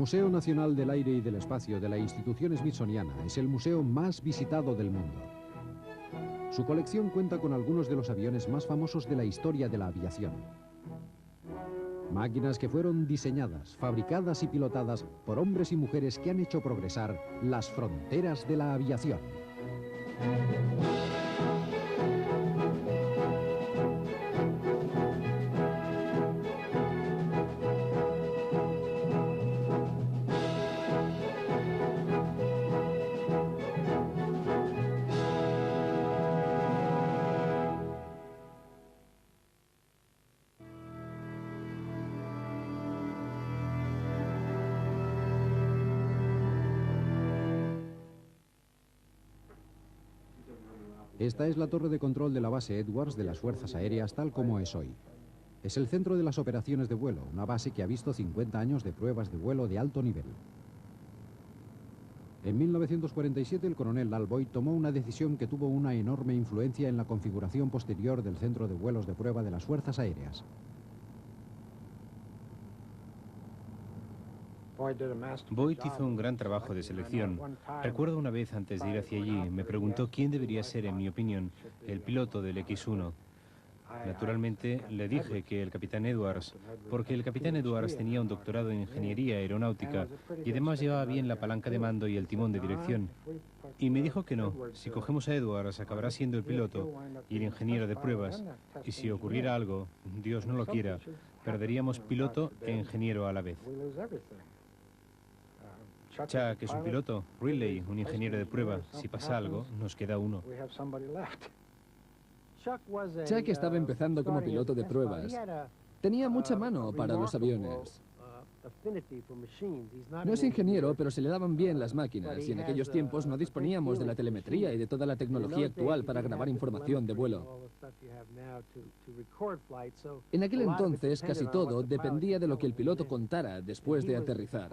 Museo Nacional del Aire y del Espacio de la institución smithsoniana es el museo más visitado del mundo. Su colección cuenta con algunos de los aviones más famosos de la historia de la aviación. Máquinas que fueron diseñadas, fabricadas y pilotadas por hombres y mujeres que han hecho progresar las fronteras de la aviación. Esta es la torre de control de la base Edwards de las Fuerzas Aéreas tal como es hoy. Es el centro de las operaciones de vuelo, una base que ha visto 50 años de pruebas de vuelo de alto nivel. En 1947 el coronel Lal Boyd tomó una decisión que tuvo una enorme influencia en la configuración posterior del centro de vuelos de prueba de las Fuerzas Aéreas. Boyd hizo un gran trabajo de selección. Recuerdo una vez antes de ir hacia allí, me preguntó quién debería ser, en mi opinión, el piloto del X-1. Naturalmente, le dije que el capitán Edwards, porque el capitán Edwards tenía un doctorado en ingeniería aeronáutica y además llevaba bien la palanca de mando y el timón de dirección. Y me dijo que no, si cogemos a Edwards acabará siendo el piloto y el ingeniero de pruebas, y si ocurriera algo, Dios no lo quiera, perderíamos piloto e ingeniero a la vez. Chuck es un piloto, Ridley un ingeniero de prueba. Si pasa algo, nos queda uno. Chuck estaba empezando como piloto de pruebas. Tenía mucha mano para los aviones. No es ingeniero, pero se le daban bien las máquinas y en aquellos tiempos no disponíamos de la telemetría y de toda la tecnología actual para grabar información de vuelo. En aquel entonces casi todo dependía de lo que el piloto contara después de aterrizar.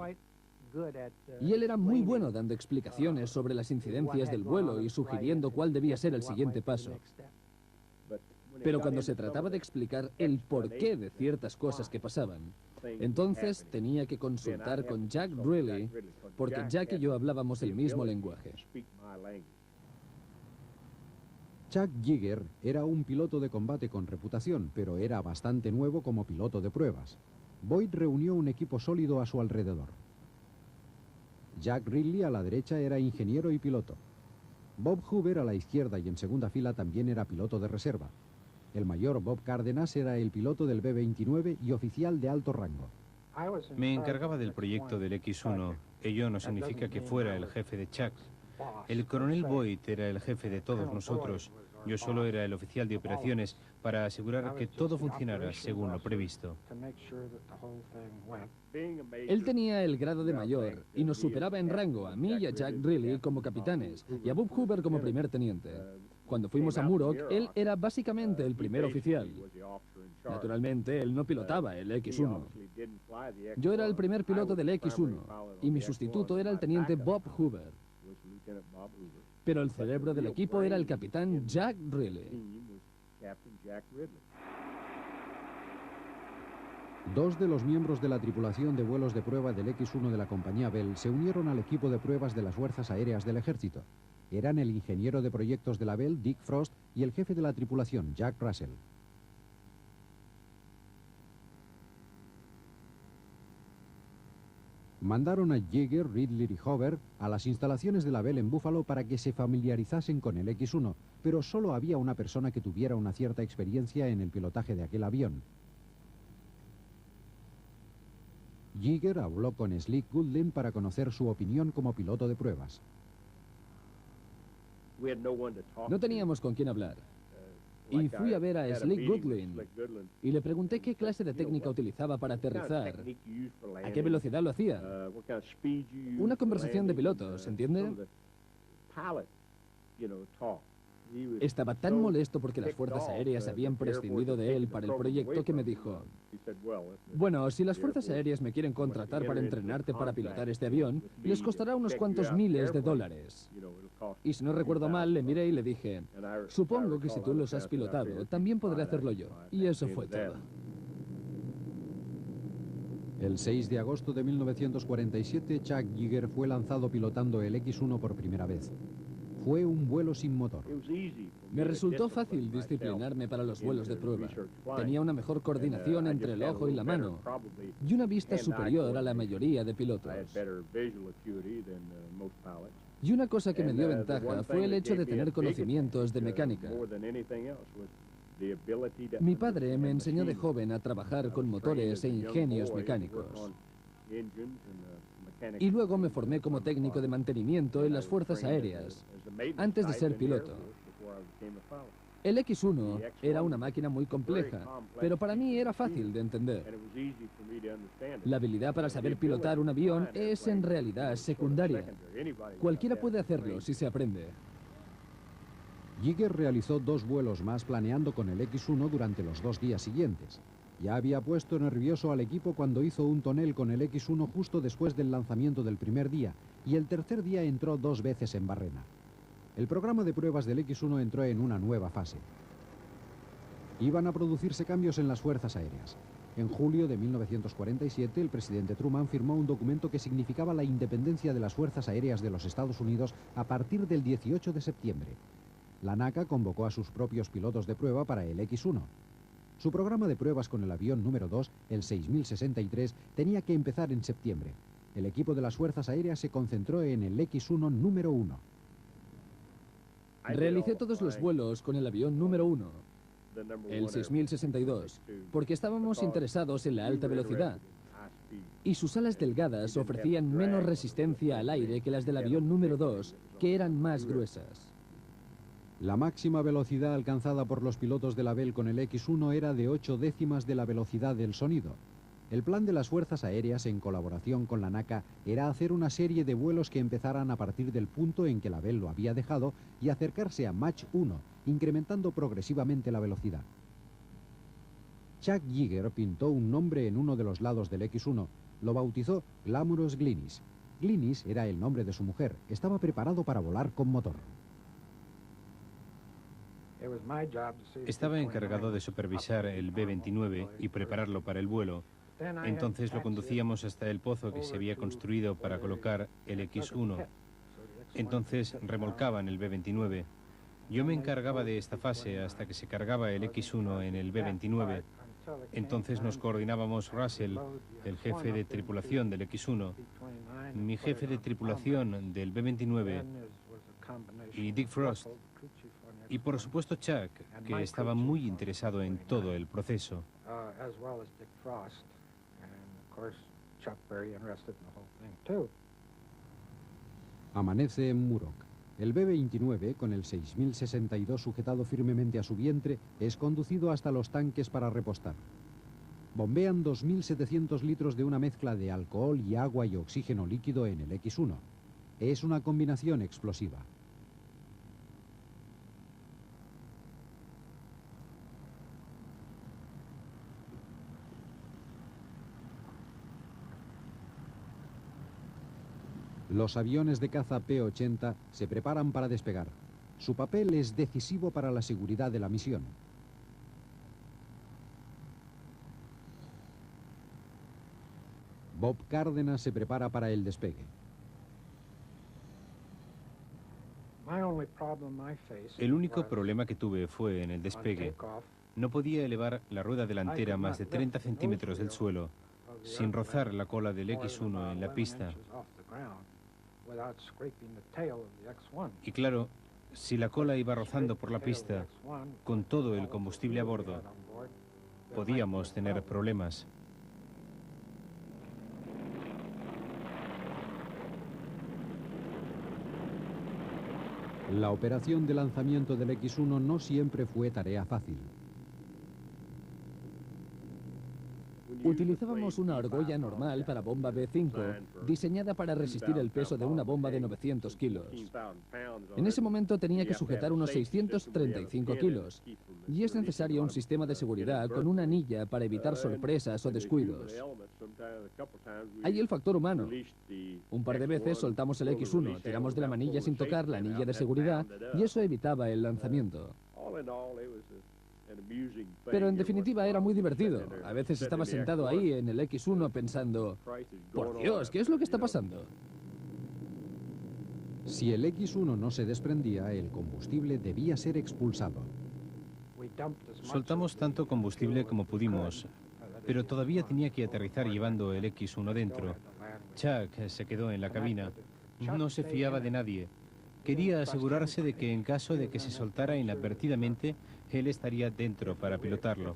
Y él era muy bueno dando explicaciones sobre las incidencias del vuelo y sugiriendo cuál debía ser el siguiente paso. Pero cuando se trataba de explicar el porqué de ciertas cosas que pasaban, entonces tenía que consultar con Jack Ridley, porque Jack y yo hablábamos el mismo lenguaje. Chuck Yeager era un piloto de combate con reputación, pero era bastante nuevo como piloto de pruebas. Boyd reunió un equipo sólido a su alrededor. Jack Ridley a la derecha era ingeniero y piloto. Bob Hoover a la izquierda y en segunda fila también era piloto de reserva. El mayor Bob Cárdenas era el piloto del B-29 y oficial de alto rango. Me encargaba del proyecto del X-1. Ello no significa que fuera el jefe de Chuck. El coronel Boyd era el jefe de todos nosotros. Yo solo era el oficial de operaciones para asegurar que todo funcionara según lo previsto. Él tenía el grado de mayor y nos superaba en rango a mí y a Jack Ridley como capitanes y a Bob Hoover como primer teniente. Cuando fuimos a Muroc, él era básicamente el primer oficial. Naturalmente, él no pilotaba el X-1. Yo era el primer piloto del X-1 y mi sustituto era el teniente Bob Hoover. Pero el cerebro del equipo era el capitán Jack Ridley. Dos de los miembros de la tripulación de vuelos de prueba del X-1 de la compañía Bell se unieron al equipo de pruebas de las Fuerzas Aéreas del Ejército. Eran el ingeniero de proyectos de la Bell, Dick Frost, y el jefe de la tripulación, Jack Russell. Mandaron a Yeager, Ridley y Hoover a las instalaciones de la Bell en Buffalo para que se familiarizasen con el X-1, pero solo había una persona que tuviera una cierta experiencia en el pilotaje de aquel avión. Yeager habló con Slick Goodlin para conocer su opinión como piloto de pruebas. No teníamos con quién hablar. Y fui a ver a Slick Goodlin y le pregunté qué clase de técnica utilizaba para aterrizar, a qué velocidad lo hacía. Una conversación de pilotos, ¿entiende? Estaba tan molesto porque las Fuerzas Aéreas habían prescindido de él para el proyecto que me dijo: bueno, si las Fuerzas Aéreas me quieren contratar para entrenarte para pilotar este avión, les costará unos cuantos miles de dólares. Y si no recuerdo mal, le miré y le dije: supongo que si tú los has pilotado, también podré hacerlo yo. Y eso fue todo. El 6 de agosto de 1947, Chuck Yeager fue lanzado pilotando el X-1 por primera vez. Fue un vuelo sin motor. Me resultó fácil disciplinarme para los vuelos de prueba. Tenía una mejor coordinación entre el ojo y la mano y una vista superior a la mayoría de pilotos. Y una cosa que me dio ventaja fue el hecho de tener conocimientos de mecánica. Mi padre me enseñó de joven a trabajar con motores e ingenios mecánicos. Y luego me formé como técnico de mantenimiento en las fuerzas aéreas, antes de ser piloto. El X-1 era una máquina muy compleja, pero para mí era fácil de entender. La habilidad para saber pilotar un avión es en realidad secundaria. Cualquiera puede hacerlo si se aprende. Yeager realizó 2 vuelos más planeando con el X-1 durante los 2 días siguientes. Ya había puesto nervioso al equipo cuando hizo un tonel con el X-1 justo después del lanzamiento del primer día, y el tercer día entró 2 veces en barrena. El programa de pruebas del X-1 entró en una nueva fase. Iban a producirse cambios en las fuerzas aéreas. En julio de 1947, el presidente Truman firmó un documento que significaba la independencia de las fuerzas aéreas de los Estados Unidos a partir del 18 de septiembre. La NACA convocó a sus propios pilotos de prueba para el X-1. Su programa de pruebas con el avión número 2, el 6063, tenía que empezar en septiembre. El equipo de las fuerzas aéreas se concentró en el X-1 número 1. Realicé todos los vuelos con el avión número 1, el 6062, porque estábamos interesados en la alta velocidad. Y sus alas delgadas ofrecían menos resistencia al aire que las del avión número 2, que eran más gruesas. La máxima velocidad alcanzada por los pilotos de la Bell con el X-1 era de 8 décimas de la velocidad del sonido. El plan de las fuerzas aéreas, en colaboración con la NACA, era hacer una serie de vuelos que empezaran a partir del punto en que la Bell lo había dejado y acercarse a Mach 1, incrementando progresivamente la velocidad. Chuck Yeager pintó un nombre en uno de los lados del X-1. Lo bautizó Glamorous Glynis. Glynis era el nombre de su mujer. Estaba preparado para volar con motor. Estaba encargado de supervisar el B-29 y prepararlo para el vuelo. Entonces lo conducíamos hasta el pozo que se había construido para colocar el X-1. Entonces remolcaban el B-29. Yo me encargaba de esta fase hasta que se cargaba el X-1 en el B-29. Entonces nos coordinábamos Russell, el jefe de tripulación del X-1, mi jefe de tripulación del B-29 y Dick Frost. Y por supuesto Chuck, que estaba muy interesado en todo el proceso. Amanece en Muroc. El B-29, con el 6062 sujetado firmemente a su vientre, es conducido hasta los tanques para repostar. Bombean 2.700 litros de una mezcla de alcohol y agua y oxígeno líquido en el X-1. Es una combinación explosiva. Los aviones de caza P-80 se preparan para despegar. Su papel es decisivo para la seguridad de la misión. Bob Cárdenas se prepara para el despegue. El único problema que tuve fue en el despegue. No podía elevar la rueda delantera más de 30 centímetros del suelo, sin rozar la cola del X-1 en la pista. Y claro, si la cola iba rozando por la pista, con todo el combustible a bordo, podíamos tener problemas. La operación de lanzamiento del X-1 no siempre fue tarea fácil. Utilizábamos una argolla normal para bomba B-5, diseñada para resistir el peso de una bomba de 900 kilos. En ese momento tenía que sujetar unos 635 kilos, y es necesario un sistema de seguridad con una anilla para evitar sorpresas o descuidos. Hay el factor humano. Un par de veces soltamos el X-1, tiramos de la manilla sin tocar la anilla de seguridad, y eso evitaba el lanzamiento. Pero en definitiva era muy divertido. A veces estaba sentado ahí en el X1 pensando, por Dios, ¿qué es lo que está pasando? Si el X1 no se desprendía, el combustible debía ser expulsado. Soltamos tanto combustible como pudimos, pero todavía tenía que aterrizar llevando el X1 dentro. Chuck se quedó en la cabina. No se fiaba de nadie. Quería asegurarse de que en caso de que se soltara inadvertidamente, él estaría dentro para pilotarlo.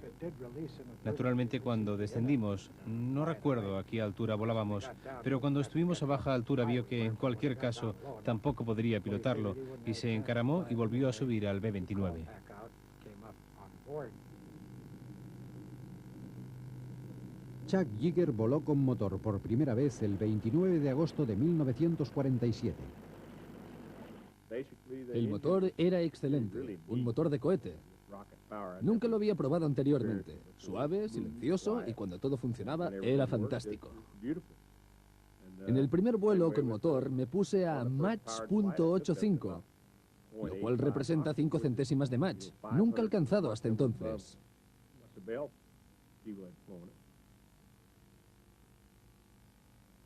Naturalmente, cuando descendimos, no recuerdo a qué altura volábamos, pero cuando estuvimos a baja altura vio que en cualquier caso tampoco podría pilotarlo y se encaramó y volvió a subir al B-29. Chuck Yeager voló con motor por primera vez el 29 de agosto de 1947. El motor era excelente, un motor de cohete. Nunca lo había probado anteriormente. Suave, silencioso y cuando todo funcionaba era fantástico. En el primer vuelo con motor me puse a Mach .85, lo cual representa 5 centésimas de Mach, nunca alcanzado hasta entonces.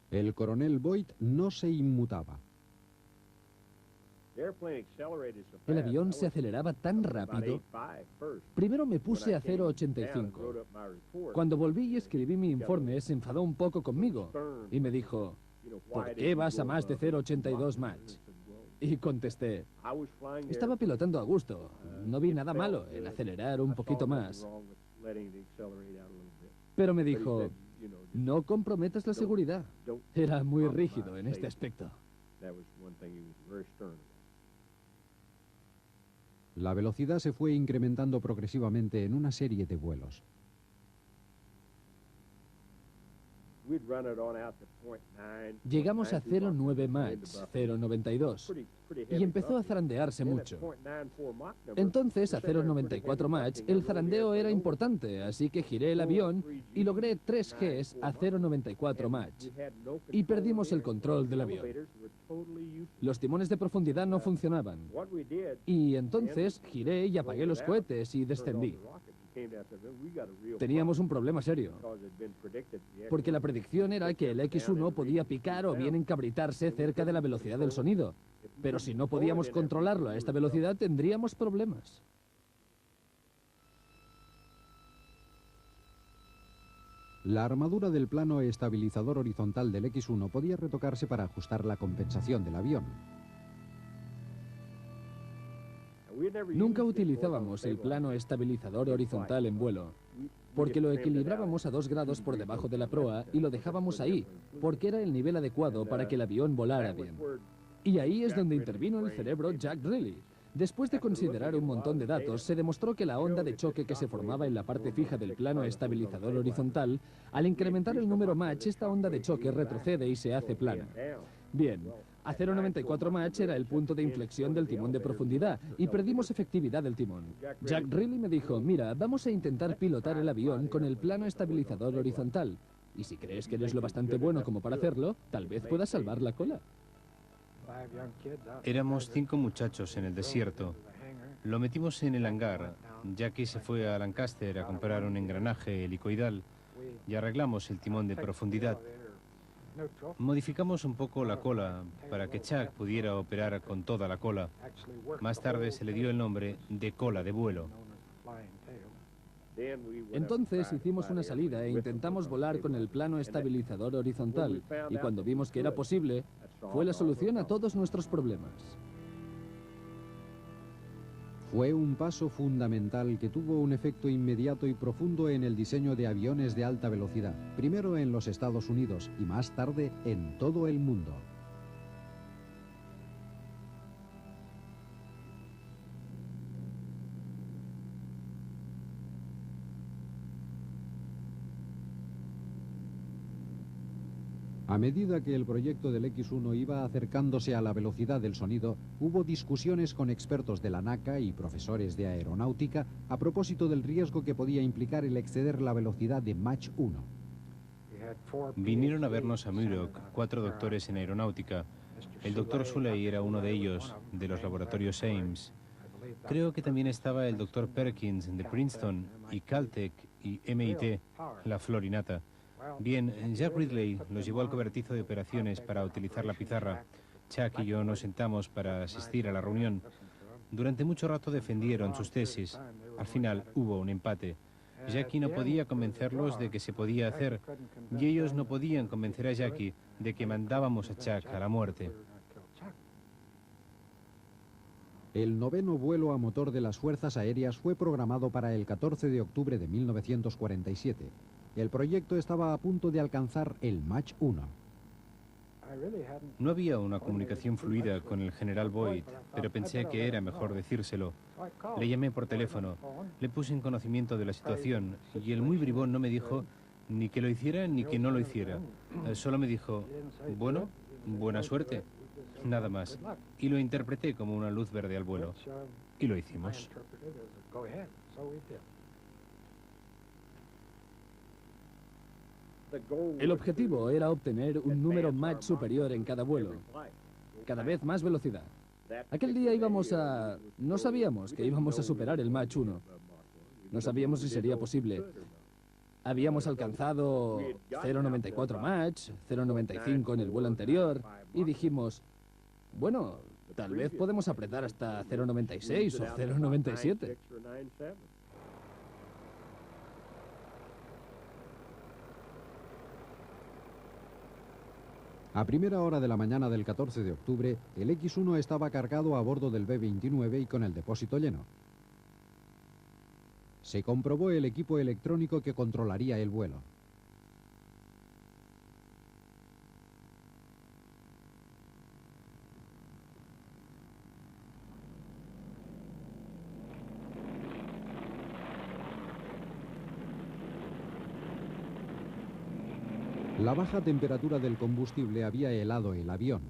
El coronel Boyd no se inmutaba. El avión se aceleraba tan rápido. Primero me puse a 0,85. Cuando volví y escribí mi informe, se enfadó un poco conmigo y me dijo, ¿por qué vas a más de 0,82 Mach? Y contesté, estaba pilotando a gusto. No vi nada malo en acelerar un poquito más. Pero me dijo, no comprometas la seguridad. Era muy rígido en este aspecto. La velocidad se fue incrementando progresivamente en una serie de vuelos. Llegamos a 0,9 Mach, 0,92, y empezó a zarandearse mucho. Entonces, a 0,94 Mach, el zarandeo era importante, así que giré el avión y logré 3 Gs a 0,94 Mach, y perdimos el control del avión. Los timones de profundidad no funcionaban, y entonces giré y apagué los cohetes y descendí. Teníamos un problema serio, porque la predicción era que el X1 podía picar o bien encabritarse cerca de la velocidad del sonido. Pero si no podíamos controlarlo a esta velocidad, tendríamos problemas. La armadura del plano estabilizador horizontal del X1 podía retocarse para ajustar la compensación del avión. Nunca utilizábamos el plano estabilizador horizontal en vuelo, porque lo equilibrábamos a 2 grados por debajo de la proa y lo dejábamos ahí, porque era el nivel adecuado para que el avión volara bien. Y ahí es donde intervino el cerebro Jack Riley. Después de considerar un montón de datos, se demostró que la onda de choque que se formaba en la parte fija del plano estabilizador horizontal, al incrementar el número Mach, esta onda de choque retrocede y se hace plana. Bien, a 0,94 Mach era el punto de inflexión del timón de profundidad y perdimos efectividad del timón. Jack Riley me dijo, mira, vamos a intentar pilotar el avión con el plano estabilizador horizontal. Y si crees que eres lo bastante bueno como para hacerlo, tal vez puedas salvar la cola. Éramos 5 muchachos en el desierto. Lo metimos en el hangar. Jackie se fue a Lancaster a comprar un engranaje helicoidal y arreglamos el timón de profundidad. Modificamos un poco la cola para que Chuck pudiera operar con toda la cola. Más tarde se le dio el nombre de cola de vuelo. Entonces hicimos una salida e intentamos volar con el plano estabilizador horizontal, y cuando vimos que era posible, fue la solución a todos nuestros problemas. Fue un paso fundamental que tuvo un efecto inmediato y profundo en el diseño de aviones de alta velocidad, primero en los Estados Unidos y más tarde en todo el mundo. A medida que el proyecto del X1 iba acercándose a la velocidad del sonido, hubo discusiones con expertos de la NACA y profesores de aeronáutica a propósito del riesgo que podía implicar el exceder la velocidad de Mach 1. Vinieron a vernos a Muroc 4 doctores en aeronáutica. El doctor Suley era uno de ellos, de los laboratorios Ames. Creo que también estaba el Dr. Perkins de Princeton y Caltech y MIT, la Florinata. Bien, Jack Ridley los llevó al cobertizo de operaciones para utilizar la pizarra. Chuck y yo nos sentamos para asistir a la reunión. Durante mucho rato defendieron sus tesis. Al final hubo un empate. Jackie no podía convencerlos de que se podía hacer, y ellos no podían convencer a Jackie de que mandábamos a Chuck a la muerte. El 9º vuelo a motor de las Fuerzas Aéreas fue programado para el 14 de octubre de 1947. El proyecto estaba a punto de alcanzar el Mach 1. No había una comunicación fluida con el general Boyd, pero pensé que era mejor decírselo. Le llamé por teléfono, le puse en conocimiento de la situación, y el muy bribón no me dijo ni que lo hiciera ni que no lo hiciera. Solo me dijo, bueno, buena suerte, nada más. Y lo interpreté como una luz verde al vuelo. Y lo hicimos. El objetivo era obtener un número Mach superior en cada vuelo, cada vez más velocidad. Aquel día no sabíamos que íbamos a superar el Mach 1. No sabíamos si sería posible. Habíamos alcanzado 0,94 Mach, 0,95 en el vuelo anterior, y dijimos, bueno, tal vez podemos apretar hasta 0,96 o 0,97. A primera hora de la mañana del 14 de octubre, el X-1 estaba cargado a bordo del B-29 y con el depósito lleno. Se comprobó el equipo electrónico que controlaría el vuelo. La baja temperatura del combustible había helado el avión.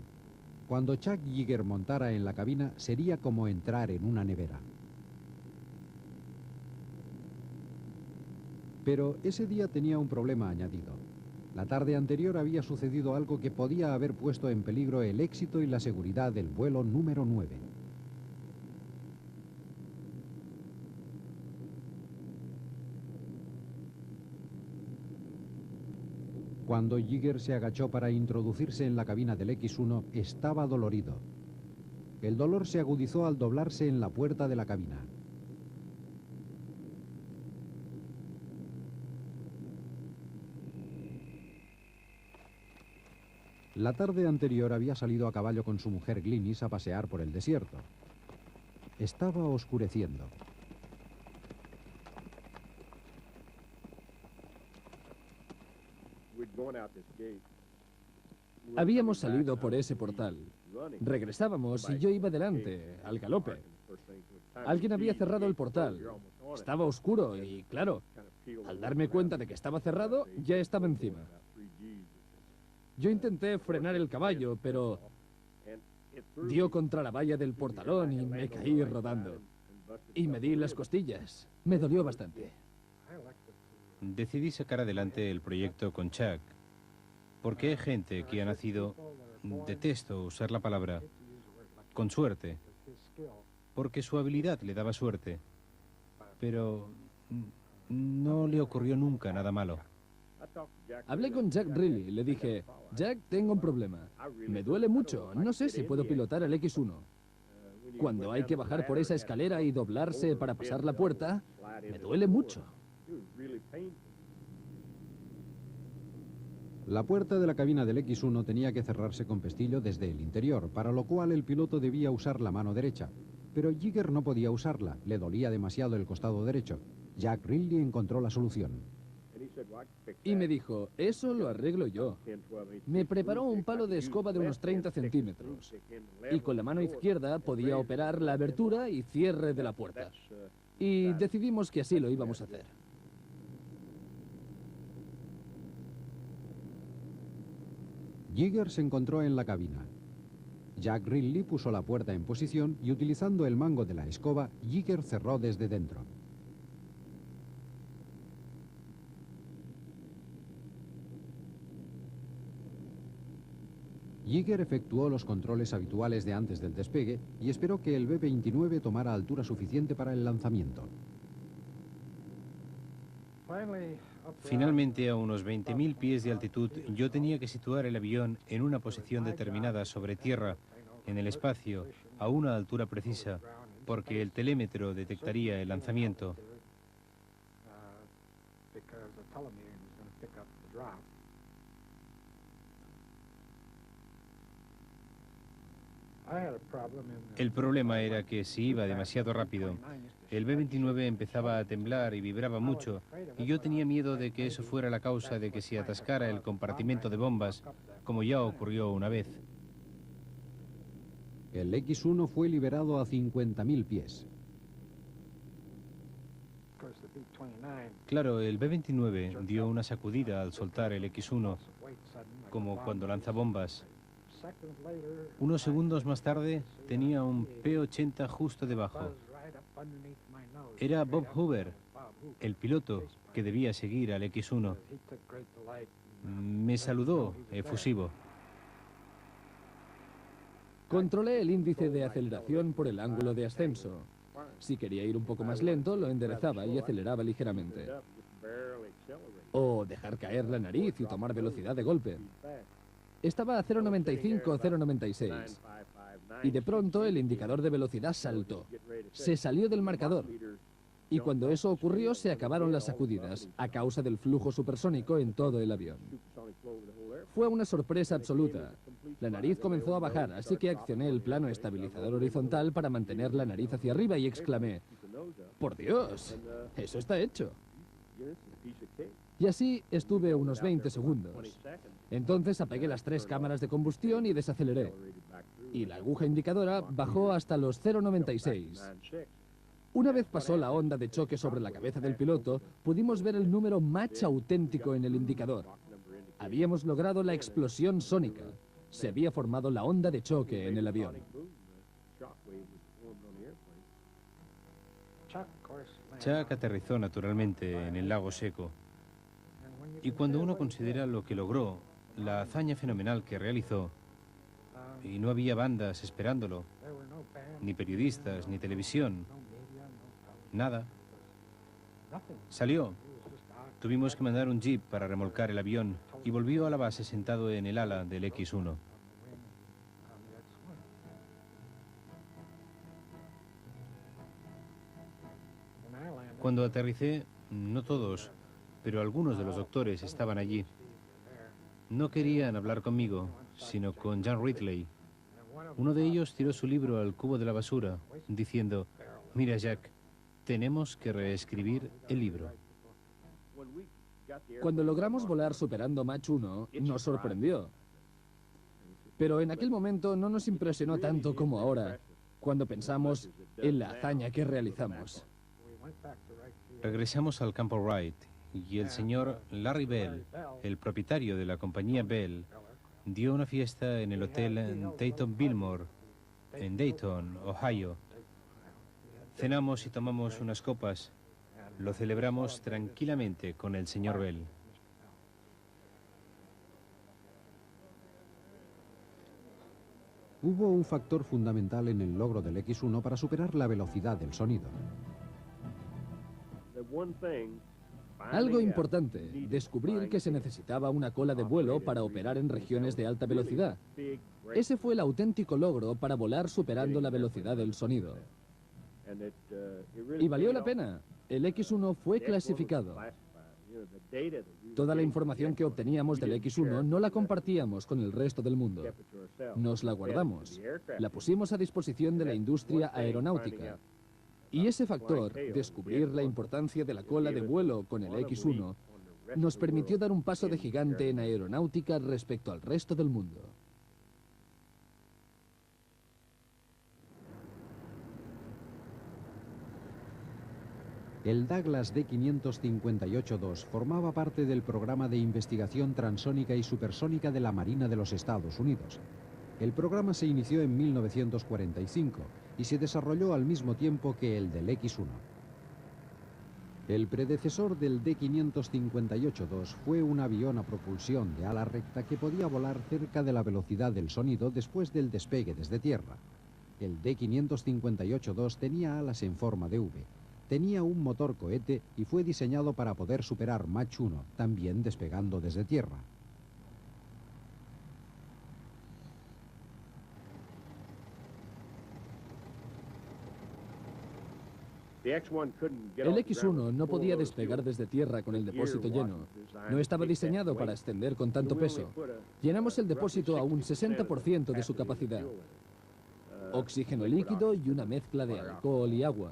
Cuando Chuck Yeager montara en la cabina, sería como entrar en una nevera. Pero ese día tenía un problema añadido. La tarde anterior había sucedido algo que podía haber puesto en peligro el éxito y la seguridad del vuelo número 9. Cuando Yeager se agachó para introducirse en la cabina del X-1, estaba dolorido. El dolor se agudizó al doblarse en la puerta de la cabina. La tarde anterior había salido a caballo con su mujer Glynis a pasear por el desierto. Estaba oscureciendo. Habíamos salido por ese portal. Regresábamos y yo iba delante, al galope. Alguien había cerrado el portal. Estaba oscuro y, claro, al darme cuenta de que estaba cerrado, ya estaba encima. Yo intenté frenar el caballo, pero dio contra la valla del portalón y me caí rodando. Y me di las costillas. Me dolió bastante. Decidí sacar adelante el proyecto con Chuck, porque hay gente que ha nacido, detesto usar la palabra, con suerte, porque su habilidad le daba suerte, pero no le ocurrió nunca nada malo. Hablé con Jack Riley, le dije, Jack, tengo un problema. Me duele mucho, no sé si puedo pilotar el X-1. Cuando hay que bajar por esa escalera y doblarse para pasar la puerta, me duele mucho. La puerta de la cabina del X-1 tenía que cerrarse con pestillo desde el interior, para lo cual el piloto debía usar la mano derecha. Pero Yeager no podía usarla, le dolía demasiado el costado derecho. Jack Ridley encontró la solución. Y me dijo, eso lo arreglo yo. Me preparó un palo de escoba de unos 30 centímetros. Y con la mano izquierda podía operar la abertura y cierre de la puerta. Y decidimos que así lo íbamos a hacer. Yeager se encontró en la cabina. Jack Ridley puso la puerta en posición y utilizando el mango de la escoba, Yeager cerró desde dentro. Yeager efectuó los controles habituales de antes del despegue y esperó que el B-29 tomara altura suficiente para el lanzamiento. Finalmente, a unos 20.000 pies de altitud, yo tenía que situar el avión en una posición determinada sobre tierra, en el espacio, a una altura precisa, porque el telémetro detectaría el lanzamiento. El problema era que si iba demasiado rápido, el B-29 empezaba a temblar y vibraba mucho, y yo tenía miedo de que eso fuera la causa de que se atascara el compartimento de bombas, como ya ocurrió una vez. El X-1 fue liberado a 50.000 pies. Claro, el B-29 dio una sacudida al soltar el X-1, como cuando lanza bombas. Unos segundos más tarde tenía un P-80 justo debajo. Era Bob Hoover, el piloto que debía seguir al X-1. Me saludó efusivo. Controlé el índice de aceleración por el ángulo de ascenso. Si quería ir un poco más lento, lo enderezaba y aceleraba ligeramente. O dejar caer la nariz y tomar velocidad de golpe. Estaba a 0,95 o 0,96. Y de pronto el indicador de velocidad saltó. Se salió del marcador. Y cuando eso ocurrió, se acabaron las sacudidas, a causa del flujo supersónico en todo el avión. Fue una sorpresa absoluta. La nariz comenzó a bajar, así que accioné el plano estabilizador horizontal para mantener la nariz hacia arriba y exclamé: ¡por Dios! ¡Eso está hecho! Y así estuve unos 20 segundos. Entonces apagué las 3 cámaras de combustión y desaceleré. Y la aguja indicadora bajó hasta los 0,96. Una vez pasó la onda de choque sobre la cabeza del piloto, pudimos ver el número Mach auténtico en el indicador. Habíamos logrado la explosión sónica. Se había formado la onda de choque en el avión. Chuck aterrizó naturalmente en el lago seco. Y cuando uno considera lo que logró, la hazaña fenomenal que realizó, y no había bandas esperándolo, ni periodistas, ni televisión, nada. Salió. Tuvimos que mandar un jeep para remolcar el avión y volvió a la base sentado en el ala del X-1. Cuando aterricé, no todos, pero algunos de los doctores estaban allí. No querían hablar conmigo, sino con John Ridley. Uno de ellos tiró su libro al cubo de la basura, diciendo: «Mira, Jack, tenemos que reescribir el libro». Cuando logramos volar superando Mach 1, nos sorprendió. Pero en aquel momento no nos impresionó tanto como ahora, cuando pensamos en la hazaña que realizamos. Regresamos al campo Wright y el señor Larry Bell, el propietario de la compañía Bell, dio una fiesta en el hotel Dayton Biltmore, en Dayton, Ohio. Cenamos y tomamos unas copas. Lo celebramos tranquilamente con el señor Bell. Hubo un factor fundamental en el logro del X-1 para superar la velocidad del sonido. Algo importante, descubrir que se necesitaba una cola de vuelo para operar en regiones de alta velocidad. Ese fue el auténtico logro para volar superando la velocidad del sonido. Y valió la pena. El X-1 fue clasificado. Toda la información que obteníamos del X-1 no la compartíamos con el resto del mundo. Nos la guardamos. La pusimos a disposición de la industria aeronáutica. Y ese factor, descubrir la importancia de la cola de vuelo con el X-1, nos permitió dar un paso de gigante en aeronáutica respecto al resto del mundo. El Douglas D-558-2 formaba parte del programa de investigación transónica y supersónica de la Marina de los Estados Unidos. El programa se inició en 1945 y se desarrolló al mismo tiempo que el del X-1. El predecesor del D-558-2 fue un avión a propulsión de ala recta que podía volar cerca de la velocidad del sonido después del despegue desde tierra. El D-558-2 tenía alas en forma de V. Tenía un motor cohete y fue diseñado para poder superar Mach 1, también despegando desde tierra. El X-1 no podía despegar desde tierra con el depósito lleno. No estaba diseñado para ascender con tanto peso. Llenamos el depósito a un 60% de su capacidad. Oxígeno líquido y una mezcla de alcohol y agua.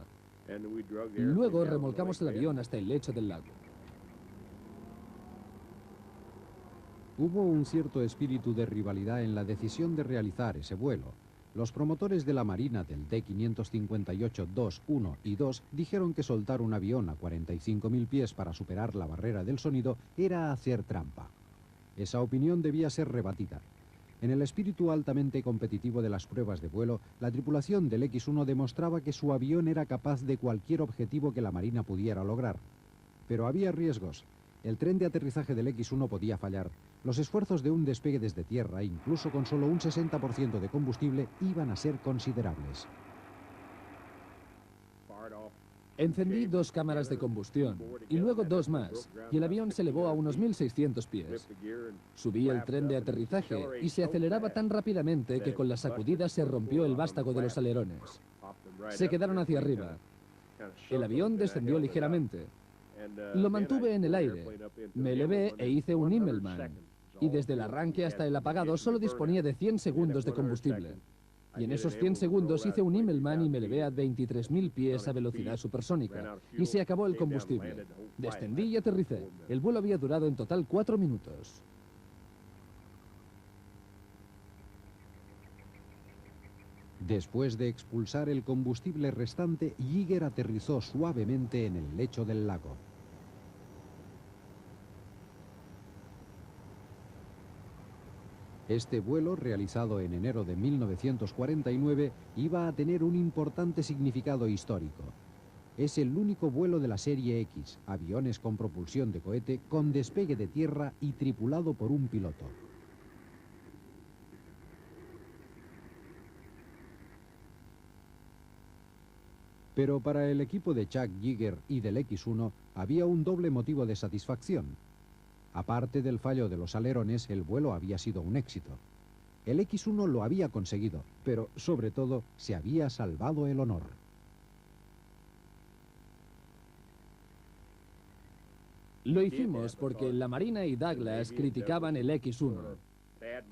Luego remolcamos el avión hasta el lecho del lago. Hubo un cierto espíritu de rivalidad en la decisión de realizar ese vuelo. Los promotores de la Marina del D-558-2, 1 y 2 dijeron que soltar un avión a 45.000 pies para superar la barrera del sonido era hacer trampa. Esa opinión debía ser rebatida. En el espíritu altamente competitivo de las pruebas de vuelo, la tripulación del X-1 demostraba que su avión era capaz de cualquier objetivo que la Marina pudiera lograr. Pero había riesgos. El tren de aterrizaje del X-1 podía fallar. Los esfuerzos de un despegue desde tierra, incluso con solo un 60% de combustible, iban a ser considerables. Encendí 2 cámaras de combustión y luego 2 más, y el avión se elevó a unos 1.600 pies. Subí el tren de aterrizaje y se aceleraba tan rápidamente que con la sacudida se rompió el vástago de los alerones. Se quedaron hacia arriba. El avión descendió ligeramente. Lo mantuve en el aire. Me elevé e hice un Immelmann. Y desde el arranque hasta el apagado solo disponía de 100 segundos de combustible. Y en esos 100 segundos hice un Immelmann y me elevé a 23.000 pies a velocidad supersónica. Y se acabó el combustible. Descendí y aterricé. El vuelo había durado en total 4 minutos. Después de expulsar el combustible restante, Yeager aterrizó suavemente en el lecho del lago. Este vuelo, realizado en enero de 1949, iba a tener un importante significado histórico. Es el único vuelo de la serie X, aviones con propulsión de cohete, con despegue de tierra y tripulado por un piloto. Pero para el equipo de Chuck Yeager y del X-1 había un doble motivo de satisfacción. Aparte del fallo de los alerones, el vuelo había sido un éxito. El X-1 lo había conseguido, pero sobre todo se había salvado el honor. Lo hicimos porque la Marina y Douglas criticaban el X-1.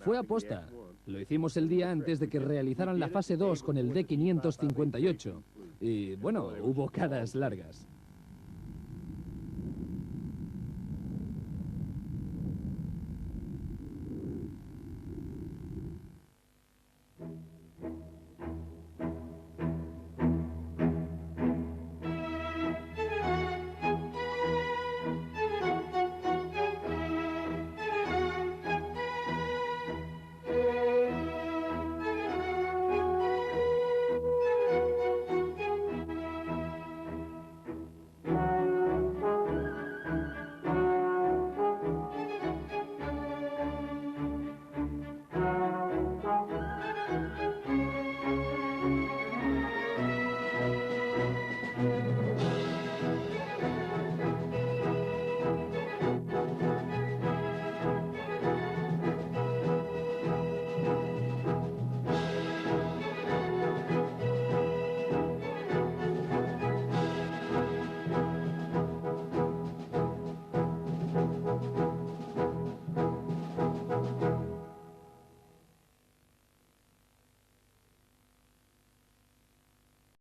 Fue aposta. Lo hicimos el día antes de que realizaran la fase 2 con el D-558. Y bueno, hubo caras largas.